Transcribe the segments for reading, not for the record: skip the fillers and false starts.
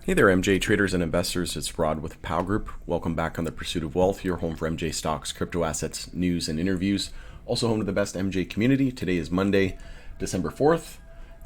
Hey there, MJ traders and investors. It's Rod with Pow Group. Welcome back on the Pursuit of Wealth, your home for MJ stocks, crypto assets, news, and interviews. Also home to the best MJ community. Today is Monday, December 4th,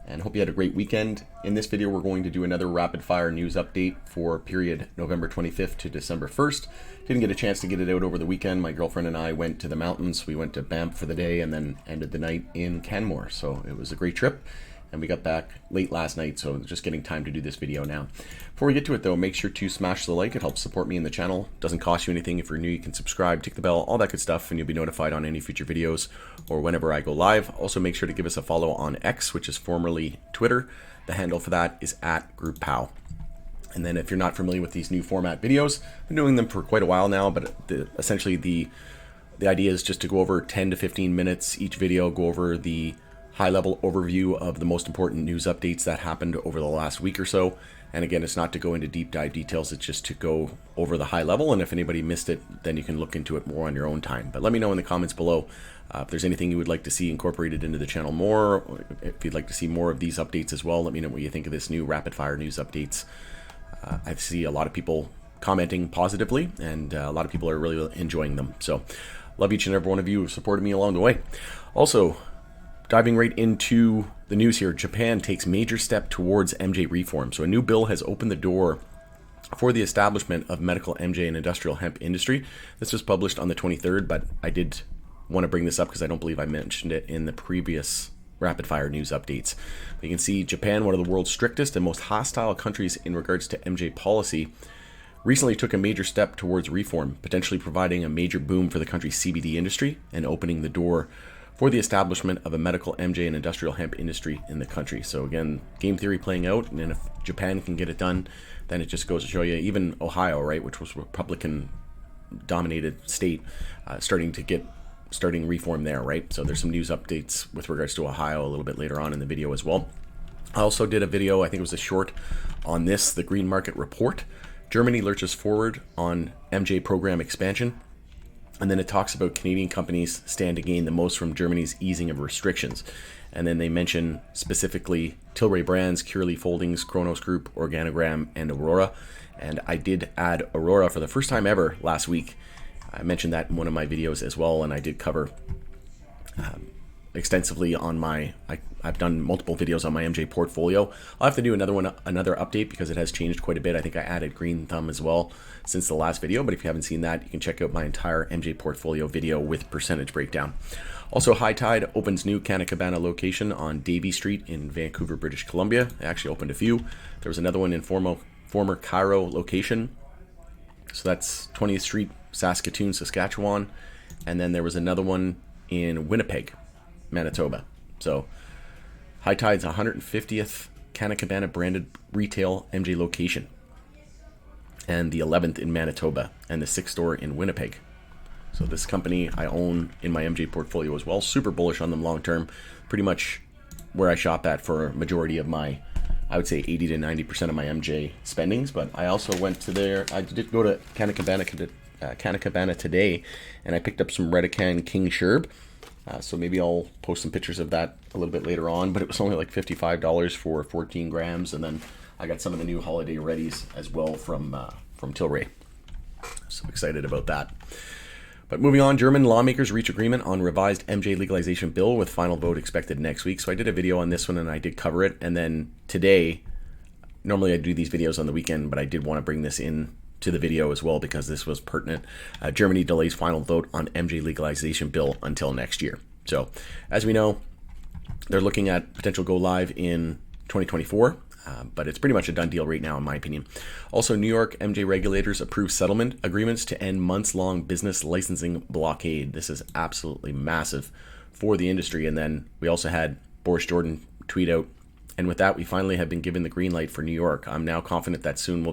and hope you had a great weekend. In this video, we're going to do another rapid fire news update for period November 25th to December 1st. Didn't get a chance to get it out over the weekend. My girlfriend and I went to the mountains. We went to Banff for the day and then ended the night in Canmore. So it was a great trip. And we got back late last night, so just getting time to do this video now. Before we get to it though, make sure to smash the like. It helps support me in the channel. Doesn't cost you anything. If you're new, you can subscribe, tick the bell, all that good stuff, and you'll be notified on any future videos or whenever I go live. Also make sure to give us a follow on X, which is formerly Twitter. The handle for that is @GroupPow. And then if you're not familiar with these new format videos, I've been doing them for quite a while now, but essentially the idea is just to go over 10 to 15 minutes each video, go over the high-level overview of the most important news updates that happened over the last week or so. And again, it's not to go into deep dive details, it's just to go over the high level. And if anybody missed it, then you can look into it more on your own time. But let me know in the comments below if there's anything you would like to see incorporated into the channel more, or if you'd like to see more of these updates as well. Let me know what you think of this new rapid-fire news updates. I see a lot of people commenting positively, and a lot of people are really enjoying them. So love each and every one of you who supported me along the way. Also, diving right into the news here, Japan takes major step towards MJ reform. So a new bill has opened the door for the establishment of medical MJ and industrial hemp industry. This was published on the 23rd, but I did want to bring this up because I don't believe I mentioned it in the previous rapid fire news updates. But you can see Japan, one of the world's strictest and most hostile countries in regards to MJ policy, recently took a major step towards reform, potentially providing a major boom for the country's CBD industry and opening the door for the establishment of a medical MJ and industrial hemp industry in the country. So again, game theory playing out, and if Japan can get it done, then it just goes to show you, even Ohio, right, which was a Republican-dominated state, starting reform there, right? So there's some news updates with regards to Ohio a little bit later on in the video as well. I also did a video, I think it was a short, on this, the Green Market Report. Germany lurches forward on MJ program expansion. And then it talks about Canadian companies stand to gain the most from Germany's easing of restrictions. And then they mention specifically Tilray Brands, Curaleaf Holdings, Kronos Group, Organogram, and Aurora. And I did add Aurora for the first time ever last week. I mentioned that in one of my videos as well, and I did cover extensively on I've done multiple videos on my MJ portfolio. I'll have to do another update because it has changed quite a bit. I think I added Green Thumb as well since the last video, but if you haven't seen that, you can check out my entire MJ portfolio video with percentage breakdown. Also, High Tide opens new Cannabis location on Davie Street in Vancouver, British Columbia. They actually opened a few. There was another one in former Cairo location. So that's 20th Street, Saskatoon, Saskatchewan. And then there was another one in Winnipeg, Manitoba. So High Tide's 150th Cannabis branded retail MJ location, and the 11th in Manitoba, and the 6th store in Winnipeg. So this company I own in my MJ portfolio as well. Super bullish on them long term. Pretty much where I shop at for a majority of my, I would say 80 to 90% of my MJ spendings. But I also went to there. I did go to Cannabis today, and I picked up some Redecan King Sherb. So maybe I'll post some pictures of that a little bit later on, but it was only like $55 for 14 grams. And then I got some of the new holiday readies as well from Tilray. So excited about that. But moving on, German lawmakers reach agreement on revised MJ legalization bill with final vote expected next week. So I did a video on this one and I did cover it. And then today, normally I do these videos on the weekend, but I did want to bring this in to the video as well because this was pertinent. Germany delays final vote on MJ legalization bill until next year. So as we know, they're looking at potential go live in 2024, but it's pretty much a done deal right now in my opinion. Also, New York MJ regulators approve settlement agreements to end months-long business licensing blockade. This is absolutely massive for the industry. And then we also had Boris Jordan tweet out, and with that, we finally have been given the green light for New York. I'm now confident that soon we'll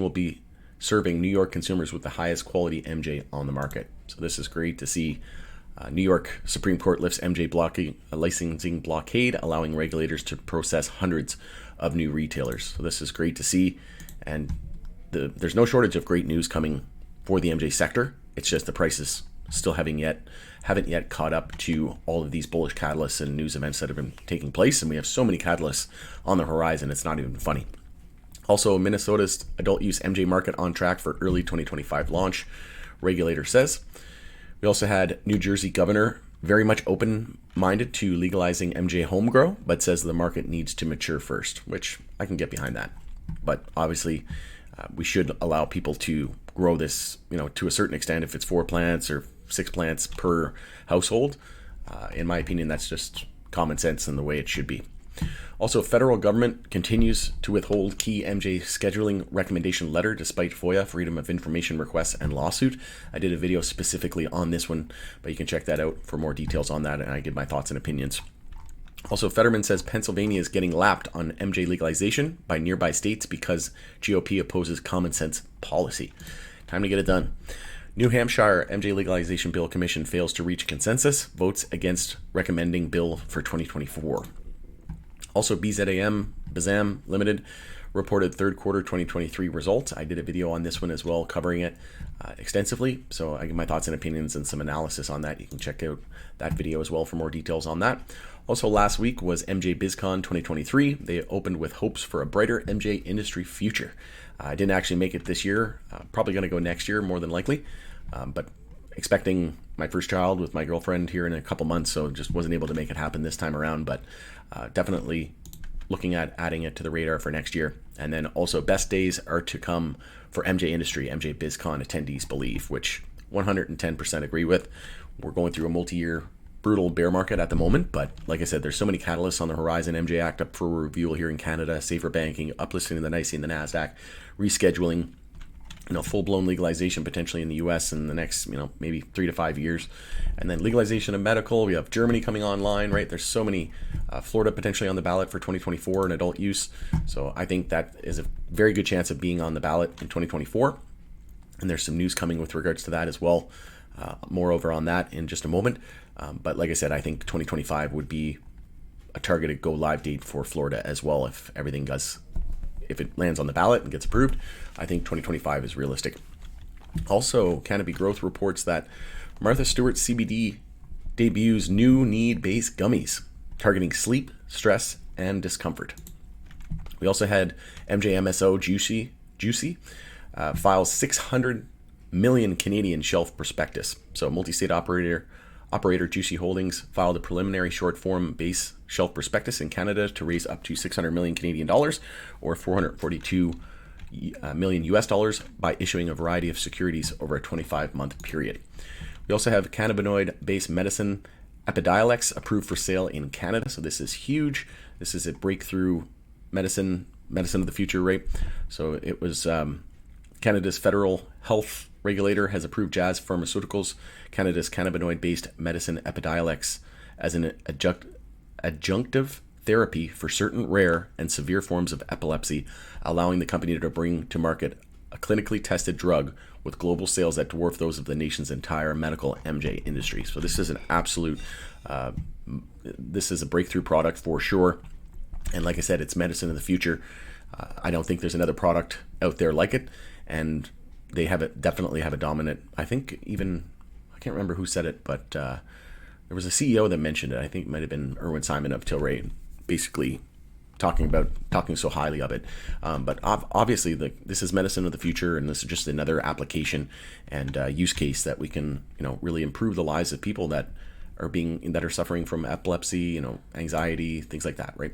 be serving New York consumers with the highest quality MJ on the market. So this is great to see. New York Supreme Court lifts MJ licensing blockade, allowing regulators to process hundreds of new retailers. So this is great to see. And there's no shortage of great news coming for the MJ sector. It's just the prices still haven't yet caught up to all of these bullish catalysts and news events that have been taking place. And we have so many catalysts on the horizon, it's not even funny. Also, Minnesota's adult use MJ market on track for early 2025 launch, regulator says. We also had New Jersey governor very much open-minded to legalizing MJ home grow, but says the market needs to mature first, which I can get behind that. But obviously, we should allow people to grow this, to a certain extent. If it's 4 plants or 6 plants per household, in my opinion, that's just common sense and the way it should be. Also, federal government continues to withhold key MJ scheduling recommendation letter despite FOIA, Freedom of Information requests, and lawsuit. I did a video specifically on this one, but you can check that out for more details on that, and I give my thoughts and opinions. Also, Fetterman says Pennsylvania is getting lapped on MJ legalization by nearby states because GOP opposes common sense policy. Time to get it done. New Hampshire MJ legalization bill commission fails to reach consensus, votes against recommending bill for 2024. Also, BZAM Limited reported third quarter 2023 results. I did a video on this one as well, covering it extensively. So I give my thoughts and opinions and some analysis on that. You can check out that video as well for more details on that. Also, last week was MJ BizCon 2023. They opened with hopes for a brighter MJ industry future. I didn't actually make it this year. Probably going to go next year, more than likely. But expecting my first child with my girlfriend here in a couple months, so just wasn't able to make it happen this time around. But definitely looking at adding it to the radar for next year. And then also best days are to come for MJ industry, MJ BizCon attendees believe, which 110% agree with. We're going through a multi-year brutal bear market at the moment, but like I said, there's so many catalysts on the horizon. MJ Act up for review here in Canada, safer banking, uplisting in the NYSE and the NASDAQ, rescheduling, full-blown legalization potentially in the US in the next, maybe 3 to 5 years. And then legalization of medical. We have Germany coming online, right? There's so many, Florida potentially on the ballot for 2024 in adult use. So I think that is a very good chance of being on the ballot in 2024. And there's some news coming with regards to that as well. Moreover on that in just a moment. But like I said, I think 2025 would be a targeted go live date for Florida as well if everything does. If it lands on the ballot and gets approved, I think 2025 is realistic. Also, Cannabis Growth reports that Martha Stewart CBD debuts new need-based gummies targeting sleep, stress, and discomfort. We also had MJMSO Juicy files 600 million Canadian shelf prospectus. So multi-state operator Juicy Holdings filed a preliminary short-form base shelf prospectus in Canada to raise up to 600 million Canadian dollars, or 442 million US dollars, by issuing a variety of securities over a 25-month period. We also have cannabinoid-based medicine Epidiolex approved for sale in Canada. So this is huge. This is a breakthrough medicine of the future, right? So it was Canada's federal health regulator has approved Jazz Pharmaceuticals, Canada's cannabinoid-based medicine Epidiolex, as an adjunctive therapy for certain rare and severe forms of epilepsy, allowing the company to bring to market a clinically tested drug with global sales that dwarf those of the nation's entire medical MJ industry. So this is an absolute, this is a breakthrough product for sure. And like I said, it's medicine of the future. I don't think there's another product out there like it. And they definitely have a dominant, I think even, I can't remember who said it, but there was a CEO that mentioned it. I think it might have been Erwin Simon of Tilray, basically talking so highly of it. But obviously this is medicine of the future, and this is just another application and use case that we can, really improve the lives of people that are suffering from epilepsy, anxiety, things like that, right?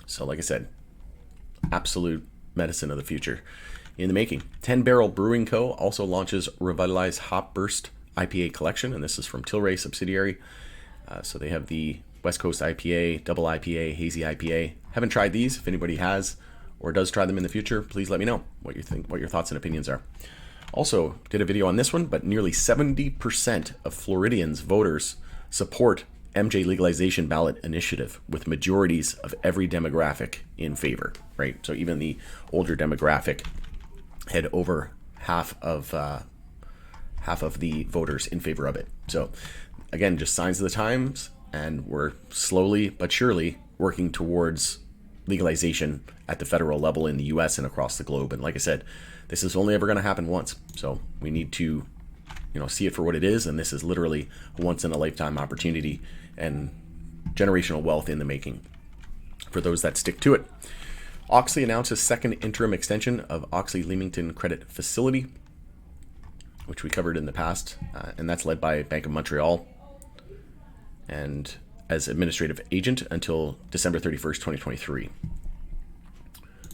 So like I said, absolute medicine of the future in the making. 10 Barrel Brewing Co. also launches revitalized Hop Burst IPA collection, and this is from Tilray subsidiary. So they have the West Coast IPA, Double IPA, Hazy IPA. Haven't tried these. If anybody has or does try them in the future, please let me know what you think, what your thoughts and opinions are. Also, did a video on this one, but nearly 70% of Floridians voters support MJ legalization ballot initiative, with majorities of every demographic in favor, right? So even the older demographic had over half of the voters in favor of it. So again, just signs of the times, and we're slowly but surely working towards legalization at the federal level in the US and across the globe. And like I said, this is only ever going to happen once. So we need to see it for what it is. And this is literally a once in a lifetime opportunity and generational wealth in the making for those that stick to it. Auxly announced a second interim extension of Auxly Leamington Credit Facility, which we covered in the past, and that's led by Bank of Montreal, and as administrative agent until December 31st, 2023.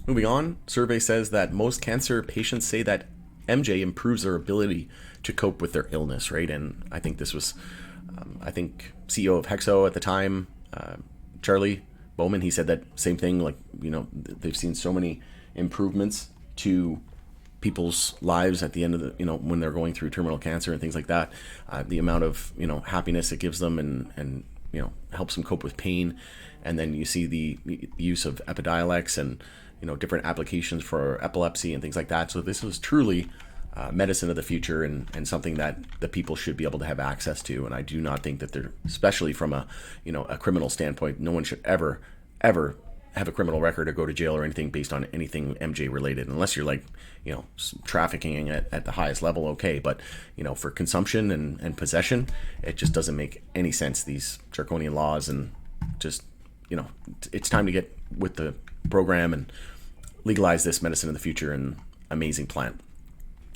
Moving on, survey says that most cancer patients say that MJ improves their ability to cope with their illness, right? And I think this was, CEO of Hexo at the time, Charlie Bowman, he said that same thing, like, they've seen so many improvements to people's lives at the end of the, when they're going through terminal cancer and things like that, the amount of, happiness it gives them and helps them cope with pain. And then you see the use of Epidiolex and, different applications for epilepsy and things like that. So this is truly medicine of the future and something that the people should be able to have access to. And I do not think that they're, especially from a criminal standpoint, no one should ever have a criminal record or go to jail or anything based on anything MJ related, unless you're like, trafficking at the highest level. Okay. But, for consumption and possession, it just doesn't make any sense. These draconian laws, and just, it's time to get with the program and legalize this medicine in the future. And amazing plan.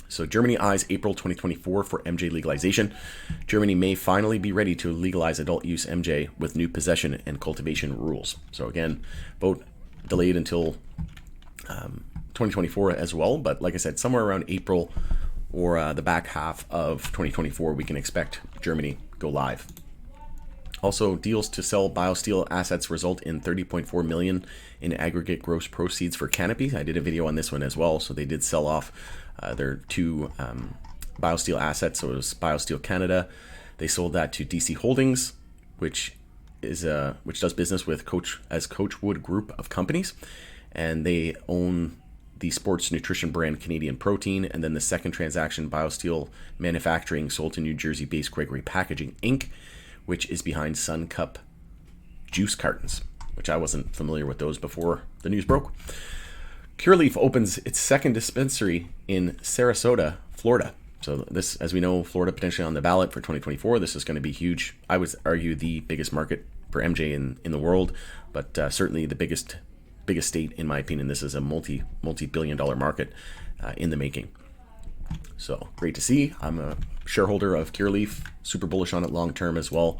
So Germany eyes April 2024 for MJ legalization. Germany may finally be ready to legalize adult use MJ with new possession and cultivation rules. So again, vote delayed until 2024 as well. But like I said, somewhere around April or the back half of 2024, we can expect Germany go live. Also, deals to sell BioSteel assets result in $30.4 million in aggregate gross proceeds for Cannabis. I did a video on this one as well. So they did sell off their two BioSteel assets. So it was BioSteel Canada. They sold that to DC Holdings, which does business with Coachwood Group of companies, and they own the sports nutrition brand Canadian Protein. And then the second transaction, BioSteel Manufacturing, sold to New Jersey-based Gregory Packaging Inc., which is behind Sun Cup juice cartons, which I wasn't familiar with those before the news broke. Curaleaf opens its second dispensary in Sarasota, Florida. So this, as we know, Florida potentially on the ballot for 2024. This is going to be huge. I would argue the biggest market for MJ in the world, but certainly the biggest state, in my opinion. This is a multi-billion-dollar market in the making. So great to see. I'm a shareholder of Curaleaf, super bullish on it long term as well,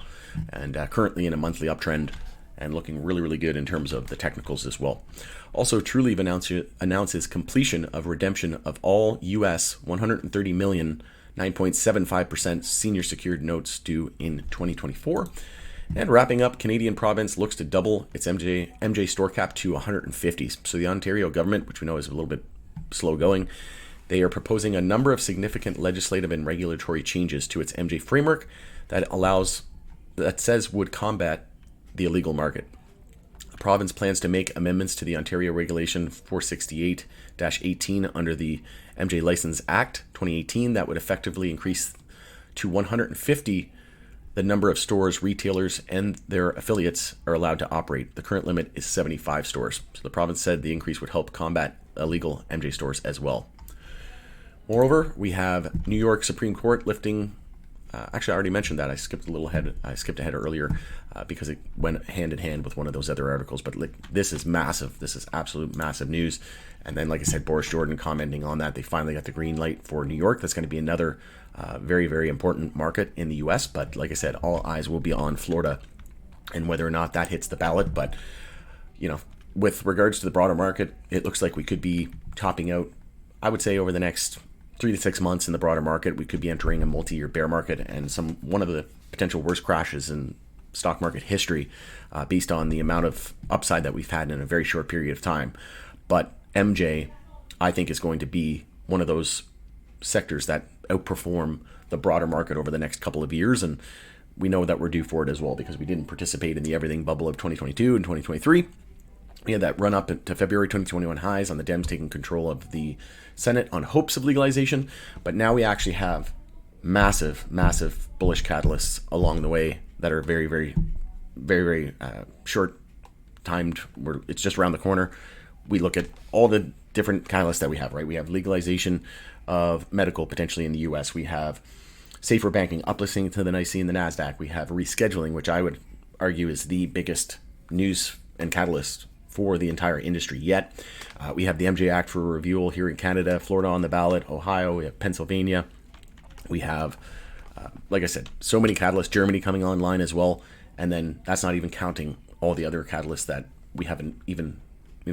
and currently in a monthly uptrend and looking really, really good in terms of the technicals as well. Also, Trulieve announces completion of redemption of all US $130 million, 9.75% senior secured notes due in 2024. And wrapping up, Canadian province looks to double its MJ store cap to 150. So the Ontario government, which we know is a little bit slow going, they are proposing a number of significant legislative and regulatory changes to its MJ framework that says would combat the illegal market. The province plans to make amendments to the Ontario Regulation 468-18 under the MJ License Act 2018 that would effectively increase to 150 the number of stores retailers and their affiliates are allowed to operate. The current limit is 75 stores. So the province said the increase would help combat illegal MJ stores as well. Moreover, we have New York Supreme Court lifting. Actually, I already mentioned that. I skipped ahead earlier because it went hand in hand with one of those other articles. But this is massive. This is absolute massive news. And then, like I said, Boris Jordan commenting on that. They finally got the green light for New York. That's going to be another very, very important market in the U.S. But like I said, all eyes will be on Florida and whether or not that hits the ballot. But, with regards to the broader market, it looks like we could be topping out, I would say, over the next 3 to 6 months in the broader market. We could be entering a multi-year bear market and one of the potential worst crashes in stock market history based on the amount of upside that we've had in a very short period of time. But MJ, I think, is going to be one of those sectors that outperform the broader market over the next couple of years. And we know that we're due for it as well because we didn't participate in the everything bubble of 2022 and 2023. We had that run up to February 2021 highs on the Dems taking control of the Senate on hopes of legalization. But now we actually have massive bullish catalysts along the way that are very, very, very, very short timed. It's just around the corner. We look at all the different catalysts that we have, right? We have legalization of medical potentially in the U.S. We have safer banking uplisting to the NYSE and the NASDAQ. We have rescheduling, which I would argue is the biggest news and catalyst for the entire industry yet. We have the MJ Act for review here in Canada, Florida on the ballot, Ohio, we have Pennsylvania. We have, like I said, so many catalysts, Germany coming online as well. And then that's not even counting all the other catalysts that we haven't even,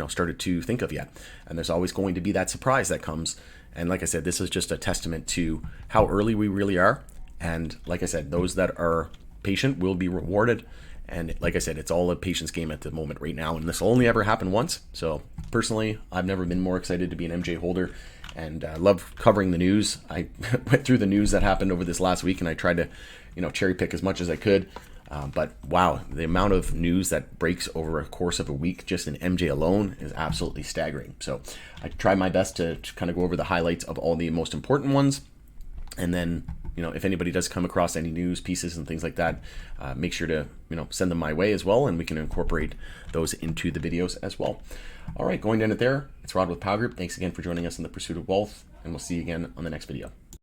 started to think of yet. And there's always going to be that surprise that comes. And like I said, this is just a testament to how early we really are. And like I said, those that are patient will be rewarded. And like I said, it's all a patience game at the moment right now. And this will only ever happen once. So personally, I've never been more excited to be an MJ holder, and love covering the news. I went through the news that happened over this last week, and I tried to, cherry pick as much as I could. But wow, the amount of news that breaks over a course of a week just in MJ alone is absolutely staggering. So I try my best to kind of go over the highlights of all the most important ones. And then, if anybody does come across any news pieces and things like that, make sure to, send them my way as well, and we can incorporate those into the videos as well. All right, going to end it there. It's Rod with Power Group. Thanks again for joining us in the pursuit of wealth, and we'll see you again on the next video.